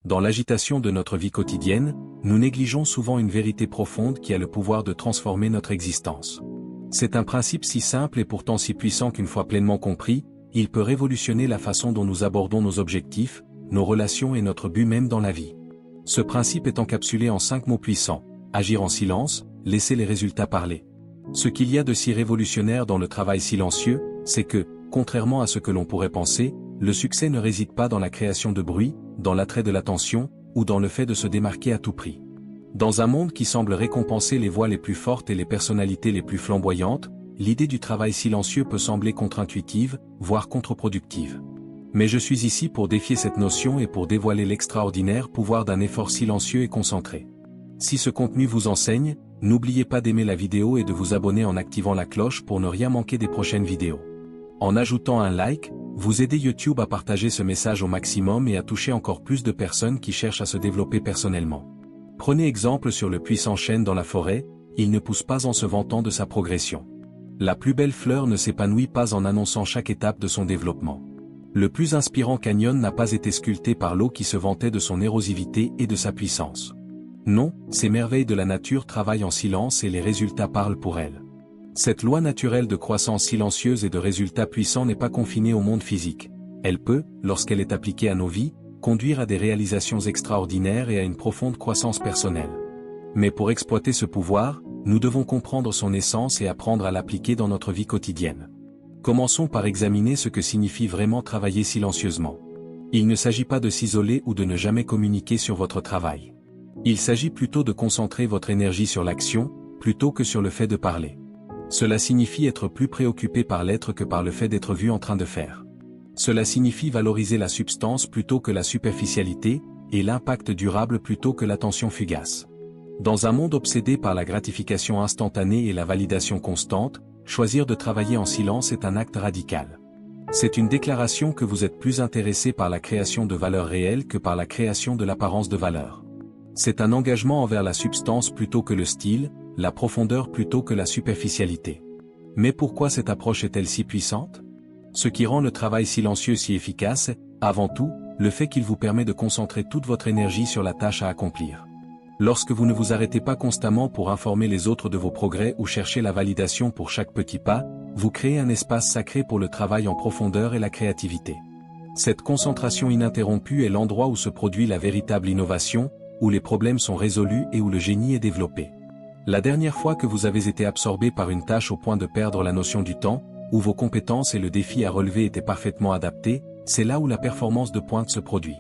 Dans l'agitation de notre vie quotidienne, nous négligeons souvent une vérité profonde qui a le pouvoir de transformer notre existence. C'est un principe si simple et pourtant si puissant qu'une fois pleinement compris, il peut révolutionner la façon dont nous abordons nos objectifs, nos relations et notre but même dans la vie. Ce principe est encapsulé en 5 mots puissants: agir en silence, laisser les résultats parler. Ce qu'il y a de si révolutionnaire dans le travail silencieux, c'est que, contrairement à ce que l'on pourrait penser, le succès ne réside pas dans la création de bruit, dans l'attrait de l'attention, ou dans le fait de se démarquer à tout prix. Dans un monde qui semble récompenser les voix les plus fortes et les personnalités les plus flamboyantes, l'idée du travail silencieux peut sembler contre-intuitive, voire contre-productive. Mais je suis ici pour défier cette notion et pour dévoiler l'extraordinaire pouvoir d'un effort silencieux et concentré. Si ce contenu vous enseigne, n'oubliez pas d'aimer la vidéo et de vous abonner en activant la cloche pour ne rien manquer des prochaines vidéos. En ajoutant un like, vous aidez YouTube à partager ce message au maximum et à toucher encore plus de personnes qui cherchent à se développer personnellement. Prenez exemple sur le puissant chêne dans la forêt, il ne pousse pas en se vantant de sa progression. La plus belle fleur ne s'épanouit pas en annonçant chaque étape de son développement. Le plus inspirant canyon n'a pas été sculpté par l'eau qui se vantait de son érosivité et de sa puissance. Non, ces merveilles de la nature travaillent en silence et les résultats parlent pour elles. Cette loi naturelle de croissance silencieuse et de résultats puissants n'est pas confinée au monde physique. Elle peut, lorsqu'elle est appliquée à nos vies, conduire à des réalisations extraordinaires et à une profonde croissance personnelle. Mais pour exploiter ce pouvoir, nous devons comprendre son essence et apprendre à l'appliquer dans notre vie quotidienne. Commençons par examiner ce que signifie vraiment travailler silencieusement. Il ne s'agit pas de s'isoler ou de ne jamais communiquer sur votre travail. Il s'agit plutôt de concentrer votre énergie sur l'action, plutôt que sur le fait de parler. Cela signifie être plus préoccupé par l'être que par le fait d'être vu en train de faire. Cela signifie valoriser la substance plutôt que la superficialité, et l'impact durable plutôt que l'attention fugace. Dans un monde obsédé par la gratification instantanée et la validation constante, choisir de travailler en silence est un acte radical. C'est une déclaration que vous êtes plus intéressé par la création de valeur réelle que par la création de l'apparence de valeur. C'est un engagement envers la substance plutôt que le style, la profondeur plutôt que la superficialité. Mais pourquoi cette approche est-elle si puissante? Ce qui rend le travail silencieux si efficace est, avant tout, le fait qu'il vous permet de concentrer toute votre énergie sur la tâche à accomplir. Lorsque vous ne vous arrêtez pas constamment pour informer les autres de vos progrès ou chercher la validation pour chaque petit pas, vous créez un espace sacré pour le travail en profondeur et la créativité. Cette concentration ininterrompue est l'endroit où se produit la véritable innovation, où les problèmes sont résolus et où le génie est développé. La dernière fois que vous avez été absorbé par une tâche au point de perdre la notion du temps, où vos compétences et le défi à relever étaient parfaitement adaptés, c'est là où la performance de pointe se produit.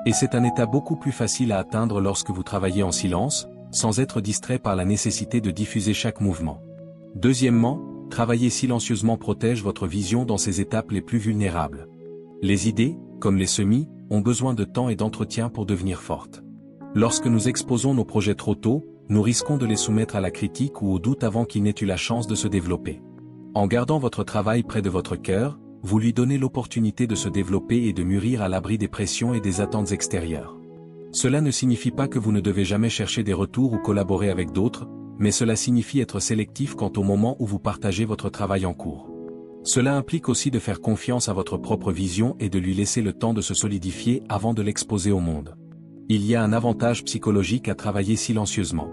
Et c'est un état beaucoup plus facile à atteindre lorsque vous travaillez en silence, sans être distrait par la nécessité de diffuser chaque mouvement. Deuxièmement, travailler silencieusement protège votre vision dans ses étapes les plus vulnérables. Les idées, comme les semis, ont besoin de temps et d'entretien pour devenir fortes. Lorsque nous exposons nos projets trop tôt, nous risquons de les soumettre à la critique ou au doute avant qu'ils n'aient eu la chance de se développer. En gardant votre travail près de votre cœur, vous lui donnez l'opportunité de se développer et de mûrir à l'abri des pressions et des attentes extérieures. Cela ne signifie pas que vous ne devez jamais chercher des retours ou collaborer avec d'autres, mais cela signifie être sélectif quant au moment où vous partagez votre travail en cours. Cela implique aussi de faire confiance à votre propre vision et de lui laisser le temps de se solidifier avant de l'exposer au monde. Il y a un avantage psychologique à travailler silencieusement.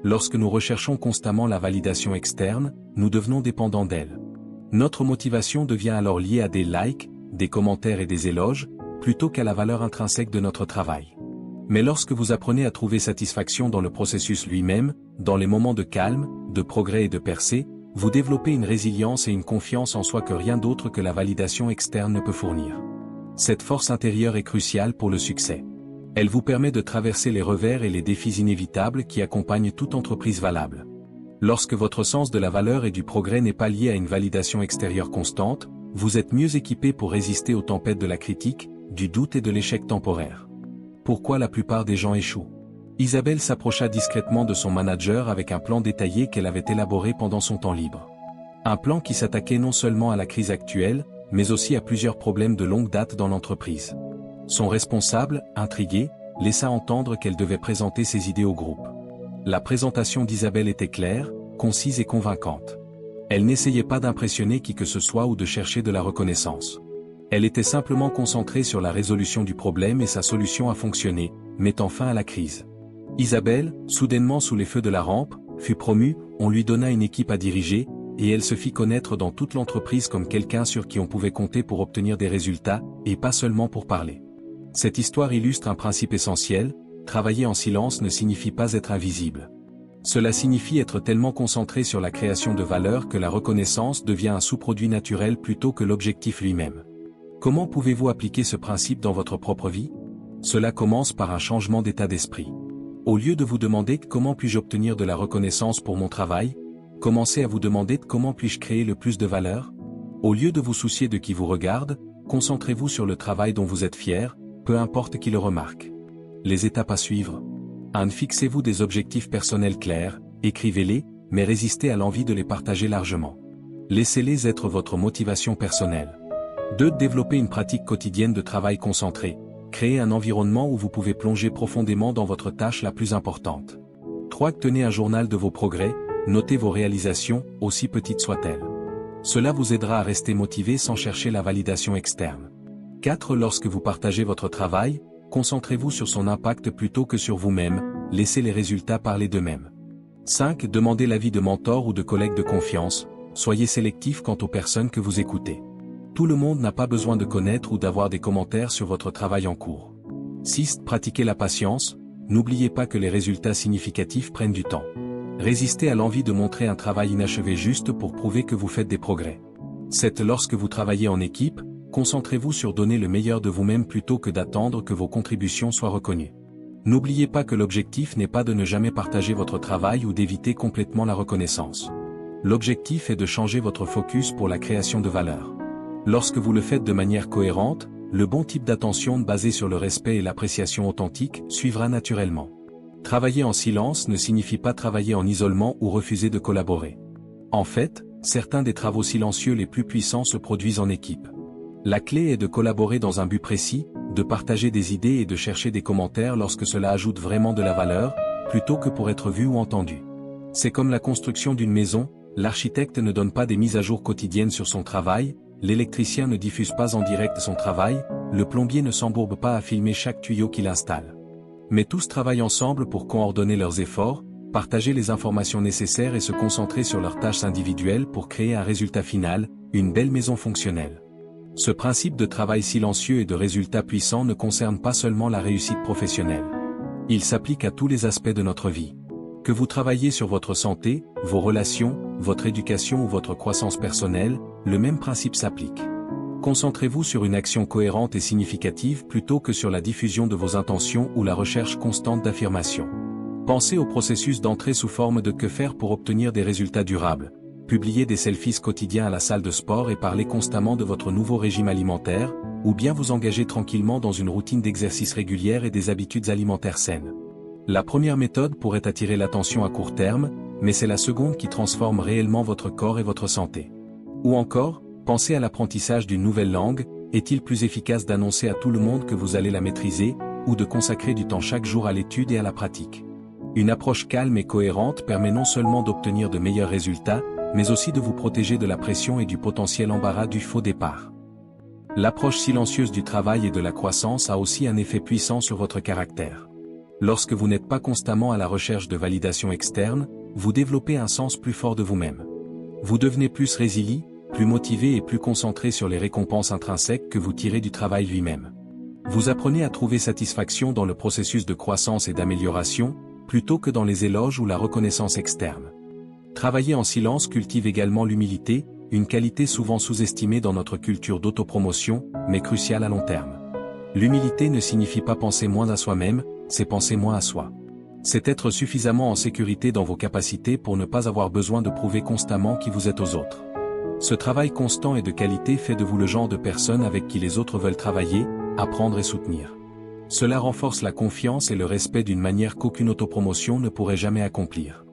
Lorsque nous recherchons constamment la validation externe, nous devenons dépendants d'elle. Notre motivation devient alors liée à des likes, des commentaires et des éloges, plutôt qu'à la valeur intrinsèque de notre travail. Mais lorsque vous apprenez à trouver satisfaction dans le processus lui-même, dans les moments de calme, de progrès et de percée, vous développez une résilience et une confiance en soi que rien d'autre que la validation externe ne peut fournir. Cette force intérieure est cruciale pour le succès. Elle vous permet de traverser les revers et les défis inévitables qui accompagnent toute entreprise valable. Lorsque votre sens de la valeur et du progrès n'est pas lié à une validation extérieure constante, vous êtes mieux équipé pour résister aux tempêtes de la critique, du doute et de l'échec temporaire. Pourquoi la plupart des gens échouent? Isabelle s'approcha discrètement de son manager avec un plan détaillé qu'elle avait élaboré pendant son temps libre. Un plan qui s'attaquait non seulement à la crise actuelle, mais aussi à plusieurs problèmes de longue date dans l'entreprise. Son responsable, intrigué, laissa entendre qu'elle devait présenter ses idées au groupe. La présentation d'Isabelle était claire, concise et convaincante. Elle n'essayait pas d'impressionner qui que ce soit ou de chercher de la reconnaissance. Elle était simplement concentrée sur la résolution du problème et sa solution à fonctionner, mettant fin à la crise. Isabelle, soudainement sous les feux de la rampe, fut promue, on lui donna une équipe à diriger, et elle se fit connaître dans toute l'entreprise comme quelqu'un sur qui on pouvait compter pour obtenir des résultats, et pas seulement pour parler. Cette histoire illustre un principe essentiel, travailler en silence ne signifie pas être invisible. Cela signifie être tellement concentré sur la création de valeur que la reconnaissance devient un sous-produit naturel plutôt que l'objectif lui-même. Comment pouvez-vous appliquer ce principe dans votre propre vie? Cela commence par un changement d'état d'esprit. Au lieu de vous demander comment puis-je obtenir de la reconnaissance pour mon travail, commencez à vous demander comment puis-je créer le plus de valeur? Au lieu de vous soucier de qui vous regarde, concentrez-vous sur le travail dont vous êtes fier, peu importe qui le remarque. Les étapes à suivre. 1. Fixez-vous des objectifs personnels clairs, écrivez-les, mais résistez à l'envie de les partager largement. Laissez-les être votre motivation personnelle. 2. Développez une pratique quotidienne de travail concentré. Créez un environnement où vous pouvez plonger profondément dans votre tâche la plus importante. 3. Tenez un journal de vos progrès, notez vos réalisations, aussi petites soient-elles. Cela vous aidera à rester motivé sans chercher la validation externe. 4. Lorsque vous partagez votre travail, concentrez-vous sur son impact plutôt que sur vous-même, laissez les résultats parler d'eux-mêmes. 5. Demandez l'avis de mentors ou de collègues de confiance, soyez sélectif quant aux personnes que vous écoutez. Tout le monde n'a pas besoin de connaître ou d'avoir des commentaires sur votre travail en cours. 6. Pratiquez la patience, n'oubliez pas que les résultats significatifs prennent du temps. Résistez à l'envie de montrer un travail inachevé juste pour prouver que vous faites des progrès. 7. Lorsque vous travaillez en équipe, concentrez-vous sur donner le meilleur de vous-même plutôt que d'attendre que vos contributions soient reconnues. N'oubliez pas que l'objectif n'est pas de ne jamais partager votre travail ou d'éviter complètement la reconnaissance. L'objectif est de changer votre focus pour la création de valeur. Lorsque vous le faites de manière cohérente, le bon type d'attention basé sur le respect et l'appréciation authentique suivra naturellement. Travailler en silence ne signifie pas travailler en isolement ou refuser de collaborer. En fait, certains des travaux silencieux les plus puissants se produisent en équipe. La clé est de collaborer dans un but précis, de partager des idées et de chercher des commentaires lorsque cela ajoute vraiment de la valeur, plutôt que pour être vu ou entendu. C'est comme la construction d'une maison, l'architecte ne donne pas des mises à jour quotidiennes sur son travail, l'électricien ne diffuse pas en direct son travail, le plombier ne s'embourbe pas à filmer chaque tuyau qu'il installe. Mais tous travaillent ensemble pour coordonner leurs efforts, partager les informations nécessaires et se concentrer sur leurs tâches individuelles pour créer un résultat final, une belle maison fonctionnelle. Ce principe de travail silencieux et de résultats puissants ne concerne pas seulement la réussite professionnelle. Il s'applique à tous les aspects de notre vie. Que vous travaillez sur votre santé, vos relations, votre éducation ou votre croissance personnelle, le même principe s'applique. Concentrez-vous sur une action cohérente et significative plutôt que sur la diffusion de vos intentions ou la recherche constante d'affirmation. Pensez au processus d'entrée sous forme de que faire pour obtenir des résultats durables. Publiez des selfies quotidiens à la salle de sport et parlez constamment de votre nouveau régime alimentaire, ou bien vous engagez tranquillement dans une routine d'exercice régulière et des habitudes alimentaires saines. La première méthode pourrait attirer l'attention à court terme, mais c'est la seconde qui transforme réellement votre corps et votre santé. Ou encore, pensez à l'apprentissage d'une nouvelle langue, est-il plus efficace d'annoncer à tout le monde que vous allez la maîtriser, ou de consacrer du temps chaque jour à l'étude et à la pratique? Une approche calme et cohérente permet non seulement d'obtenir de meilleurs résultats, mais aussi de vous protéger de la pression et du potentiel embarras du faux départ. L'approche silencieuse du travail et de la croissance a aussi un effet puissant sur votre caractère. Lorsque vous n'êtes pas constamment à la recherche de validation externe, vous développez un sens plus fort de vous-même. Vous devenez plus résilient, plus motivé et plus concentré sur les récompenses intrinsèques que vous tirez du travail lui-même. Vous apprenez à trouver satisfaction dans le processus de croissance et d'amélioration, plutôt que dans les éloges ou la reconnaissance externe. Travailler en silence cultive également l'humilité, une qualité souvent sous-estimée dans notre culture d'autopromotion, mais cruciale à long terme. L'humilité ne signifie pas penser moins à soi-même, c'est penser moins à soi. C'est être suffisamment en sécurité dans vos capacités pour ne pas avoir besoin de prouver constamment qui vous êtes aux autres. Ce travail constant et de qualité fait de vous le genre de personne avec qui les autres veulent travailler, apprendre et soutenir. Cela renforce la confiance et le respect d'une manière qu'aucune autopromotion ne pourrait jamais accomplir.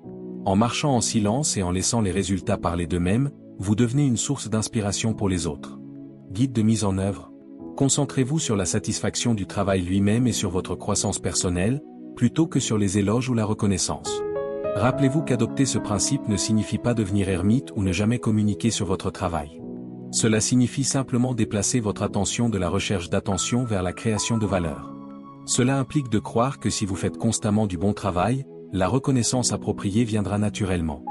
En marchant en silence et en laissant les résultats parler d'eux-mêmes, vous devenez une source d'inspiration pour les autres. Guide de mise en œuvre. Concentrez-vous sur la satisfaction du travail lui-même et sur votre croissance personnelle, plutôt que sur les éloges ou la reconnaissance. Rappelez-vous qu'adopter ce principe ne signifie pas devenir ermite ou ne jamais communiquer sur votre travail. Cela signifie simplement déplacer votre attention de la recherche d'attention vers la création de valeur. Cela implique de croire que si vous faites constamment du bon travail, la reconnaissance appropriée viendra naturellement.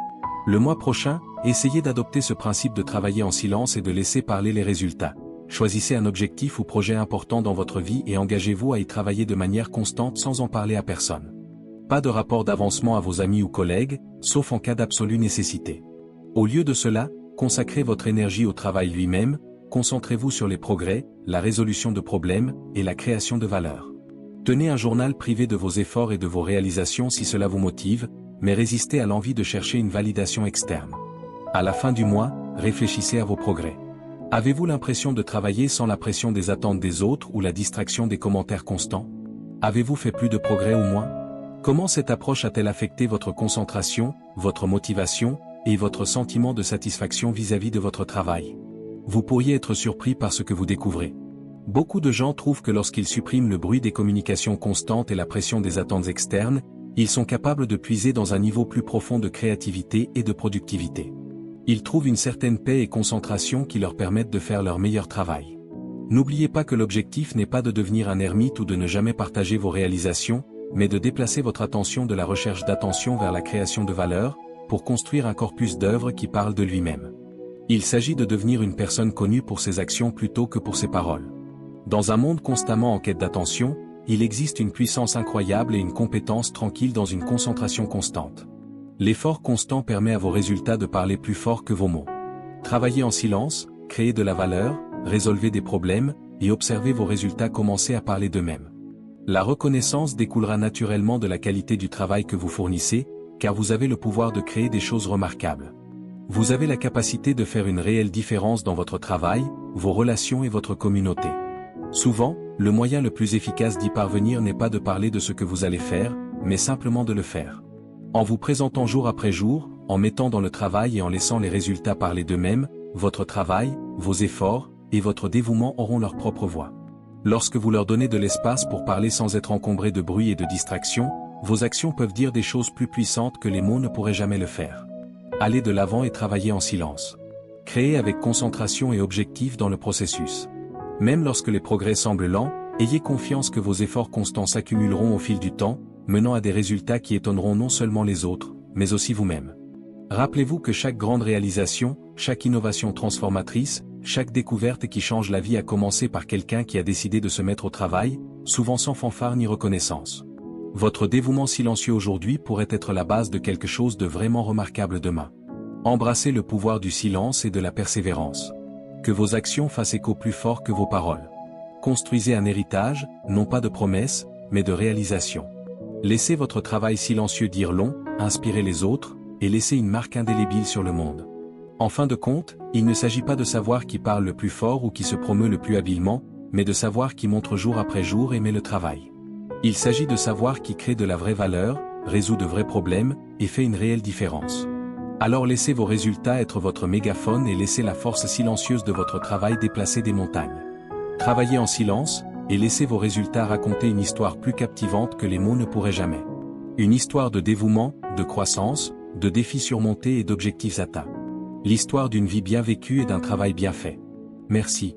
Le mois prochain, essayez d'adopter ce principe de travailler en silence et de laisser parler les résultats. Choisissez un objectif ou projet important dans votre vie et engagez-vous à y travailler de manière constante sans en parler à personne. Pas de rapport d'avancement à vos amis ou collègues, sauf en cas d'absolue nécessité. Au lieu de cela, consacrez votre énergie au travail lui-même, concentrez-vous sur les progrès, la résolution de problèmes et la création de valeur. Tenez un journal privé de vos efforts et de vos réalisations si cela vous motive, mais résistez à l'envie de chercher une validation externe. À la fin du mois, réfléchissez à vos progrès. Avez-vous l'impression de travailler sans la pression des attentes des autres ou la distraction des commentaires constants? Avez-vous fait plus de progrès ou moins? Comment cette approche a-t-elle affecté votre concentration, votre motivation, et votre sentiment de satisfaction vis-à-vis de votre travail? Vous pourriez être surpris par ce que vous découvrez. Beaucoup de gens trouvent que lorsqu'ils suppriment le bruit des communications constantes et la pression des attentes externes, ils sont capables de puiser dans un niveau plus profond de créativité et de productivité. Ils trouvent une certaine paix et concentration qui leur permettent de faire leur meilleur travail. N'oubliez pas que l'objectif n'est pas de devenir un ermite ou de ne jamais partager vos réalisations, mais de déplacer votre attention de la recherche d'attention vers la création de valeur, pour construire un corpus d'œuvres qui parle de lui-même. Il s'agit de devenir une personne connue pour ses actions plutôt que pour ses paroles. Dans un monde constamment en quête d'attention, il existe une puissance incroyable et une compétence tranquille dans une concentration constante. L'effort constant permet à vos résultats de parler plus fort que vos mots. Travaillez en silence, créez de la valeur, résolvez des problèmes, et observez vos résultats commencer à parler d'eux-mêmes. La reconnaissance découlera naturellement de la qualité du travail que vous fournissez, car vous avez le pouvoir de créer des choses remarquables. Vous avez la capacité de faire une réelle différence dans votre travail, vos relations et votre communauté. Souvent, le moyen le plus efficace d'y parvenir n'est pas de parler de ce que vous allez faire, mais simplement de le faire. En vous présentant jour après jour, en mettant dans le travail et en laissant les résultats parler d'eux-mêmes, votre travail, vos efforts, et votre dévouement auront leur propre voix. Lorsque vous leur donnez de l'espace pour parler sans être encombrés de bruit et de distraction, vos actions peuvent dire des choses plus puissantes que les mots ne pourraient jamais le faire. Allez de l'avant et travaillez en silence. Créez avec concentration et objectif dans le processus. Même lorsque les progrès semblent lents, ayez confiance que vos efforts constants s'accumuleront au fil du temps, menant à des résultats qui étonneront non seulement les autres, mais aussi vous-même. Rappelez-vous que chaque grande réalisation, chaque innovation transformatrice, chaque découverte qui change la vie a commencé par quelqu'un qui a décidé de se mettre au travail, souvent sans fanfare ni reconnaissance. Votre dévouement silencieux aujourd'hui pourrait être la base de quelque chose de vraiment remarquable demain. Embrassez le pouvoir du silence et de la persévérance. Que vos actions fassent écho plus fort que vos paroles. Construisez un héritage, non pas de promesses, mais de réalisations. Laissez votre travail silencieux dire long, inspirer les autres, et laissez une marque indélébile sur le monde. En fin de compte, il ne s'agit pas de savoir qui parle le plus fort ou qui se promeut le plus habilement, mais de savoir qui montre jour après jour aimer le travail. Il s'agit de savoir qui crée de la vraie valeur, résout de vrais problèmes, et fait une réelle différence. Alors laissez vos résultats être votre mégaphone et laissez la force silencieuse de votre travail déplacer des montagnes. Travaillez en silence, et laissez vos résultats raconter une histoire plus captivante que les mots ne pourraient jamais. Une histoire de dévouement, de croissance, de défis surmontés et d'objectifs atteints. L'histoire d'une vie bien vécue et d'un travail bien fait. Merci.